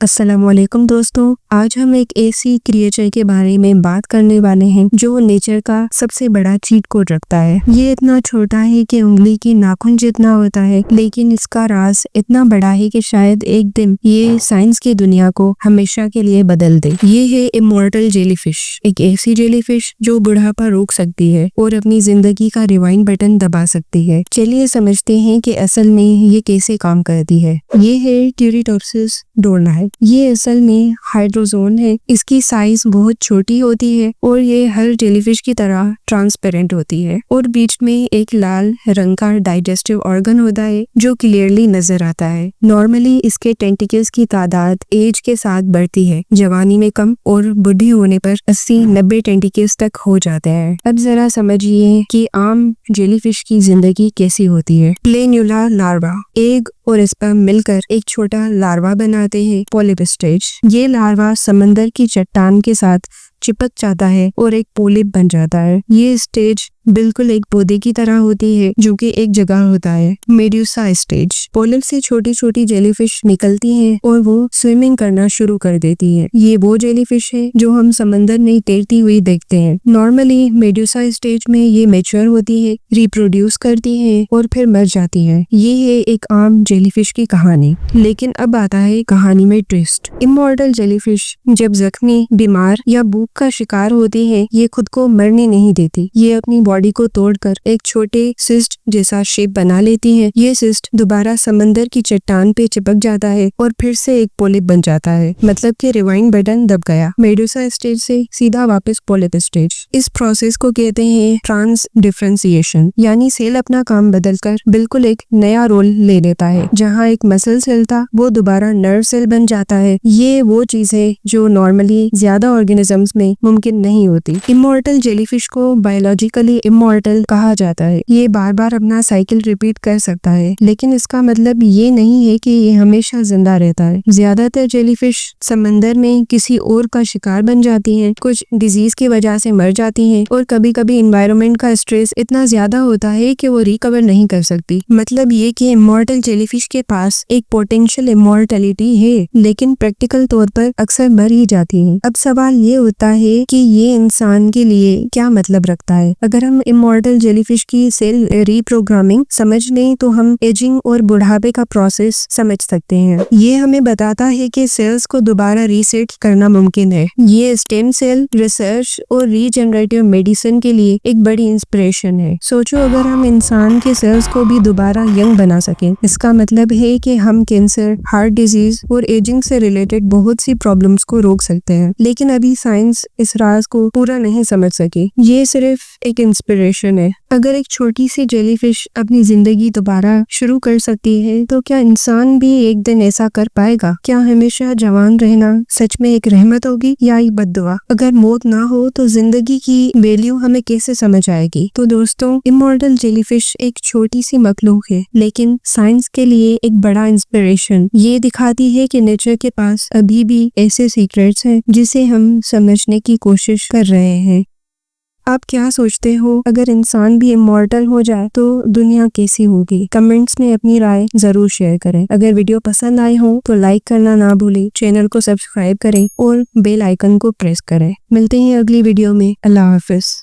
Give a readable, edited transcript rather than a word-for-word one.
अस्सलामुअलैकुम दोस्तों, आज हम एक ऐसी क्रिएचर के बारे में बात करने वाले हैं जो नेचर का सबसे बड़ा चीट कोड रखता है। ये इतना छोटा है कि उंगली की नाखून जितना होता है, लेकिन इसका राज इतना बड़ा है कि शायद एक दिन ये साइंस की दुनिया को हमेशा के लिए बदल दे। ये है इमॉर्टल जेलीफिश, एक ऐसी जेलीफिश जो बुढ़ापा रोक सकती है और अपनी जिंदगी का रिवाइंड बटन दबा सकती है। चलिए समझते हैं कि असल में ये कैसे काम करती है। ये है ट्यूरिटोप्सिस डोरनाई। ये असल में हाइड्रोजोन है। इसकी साइज बहुत छोटी होती है और ये हर जेलीफिश की तरह ट्रांसपेरेंट होती है और बीच में एक लाल रंग का डाइजेस्टिव ऑर्गन होता है जो क्लियरली नजर आता है। नॉर्मली इसके टेंटिकल्स की तादाद एज के साथ बढ़ती है, जवानी में कम और बुढ़ी होने पर 80-90 टेंटिकल्स तक हो जाते हैं। अब जरा समझिए कि आम जेलीफिश की जिंदगी कैसी होती है। प्लेन्यूला लार्वा एग और स्पर्म मिलकर एक छोटा लार्वा बनाते हैं, पोलिप स्टेज। ये लार्वा समंदर की चट्टान के साथ चिपक जाता है और एक पोलिप बन जाता है। ये स्टेज बिल्कुल एक पौधे की तरह होती है जो कि एक जगह होता है। Medusa stage. पोलिप से छोटी छोटी जेलीफिश निकलती हैं और वो स्विमिंग करना शुरू कर देती है। ये वो जेलीफिश है जो हम समंदर में तैरती हुई देखते हैं। नॉर्मली मेड्यूसा स्टेज में ये मैच्योर होती है, रिप्रोड्यूस करती है और फिर मर जाती है। ये है एक आम जेलीफिश की कहानी। लेकिन अब आता है कहानी में ट्विस्ट। इमॉर्टल जेलीफिश जब जख्मी, बीमार या भूख का शिकार होती है, ये खुद को मरने नहीं देती। ये अपनी बॉडी को तोड़कर एक छोटे सिस्ट जैसा शेप बना लेती है। ये सिस्ट दोबारा समंदर की चट्टान पे चिपक जाता है और फिर से एक पोलिप बन जाता है। मतलब कि रिवाइंड बटन दब गया। मेडुसा स्टेज से सीधा वापस पोलिप स्टेज। इस प्रोसेस को कहते हैं ट्रांस डिफरेंशिएशन, यानी सेल अपना काम बदलकर बिल्कुल एक नया रोल ले लेता है। जहाँ एक मसल सेल था वो दोबारा नर्व सेल बन जाता है। ये वो चीज है जो नॉर्मली ज्यादा ऑर्गेनिजम्स में मुमकिन नहीं होती। इमॉर्टल जेलीफिश को बायोलॉजिकली इमॉर्टल कहा जाता है। ये बार बार अपना साइकिल रिपीट कर सकता है, लेकिन इसका मतलब ये नहीं है कि ये हमेशा जिंदा रहता है। ज्यादातर जेलीफिश समंदर में किसी और का शिकार बन जाती हैं, कुछ डिजीज की वजह से मर जाती हैं और कभी कभी एनवायरनमेंट का स्ट्रेस इतना ज्यादा होता है कि वो रिकवर नहीं कर सकती। मतलब ये कि इमॉर्टल जेलीफिश के पास एक पोटेंशियल इमॉर्टलिटी है, लेकिन प्रैक्टिकल तौर पर अक्सर मर ही जाती है। अब सवाल ये होता है कि ये इंसान के लिए क्या मतलब रखता है। अगर हम इमॉर्टल जेलीफिश की सेल रीप्रोग्रामिंग समझ लें तो हम एजिंग और बुढ़ापे का प्रोसेस समझ सकते हैं। ये हमें बताता है कि सेल्स को दोबारा रीसेट करना मुमकिन है। ये स्टेम सेल रिसर्च और रीजनरेटिव मेडिसिन के लिए एक बड़ी इंस्पिरेशन है। सोचो अगर हम इंसान के सेल्स को भी दोबारा यंग बना सकें, इसका मतलब है कि हम कैंसर, हार्ट डिजीज और एजिंग से रिलेटेड बहुत सी प्रॉब्लम्स को रोक सकते हैं। लेकिन अभी साइंस इस राज को पूरा नहीं समझ सकी। ये सिर्फ एक इंस्पिरेशन है। अगर एक छोटी सी जेलीफिश अपनी जिंदगी दोबारा शुरू कर सकती है, तो क्या इंसान भी एक दिन ऐसा कर पाएगा? क्या हमेशा जवान रहना सच में एक रहमत होगी या एक बद्दुआ? अगर मौत ना हो तो जिंदगी की वैल्यू हमें कैसे समझ आएगी? तो दोस्तों, इमॉर्टल जेलीफिश एक छोटी सी मखलूक है, लेकिन साइंस के लिए एक बड़ा इंस्पिरेशन। ये दिखाती है कि नेचर के पास अभी भी ऐसे सीक्रेट्स हैं जिसे हम समझने की कोशिश कर रहे हैं। आप क्या सोचते हो, अगर इंसान भी इमॉर्टल हो जाए तो दुनिया कैसी होगी? कमेंट्स में अपनी राय जरूर शेयर करें। अगर वीडियो पसंद आए हो तो लाइक करना ना भूलें, चैनल को सब्सक्राइब करें और बेल आइकन को प्रेस करें। मिलते हैं अगली वीडियो में। अल्लाह हाफिज।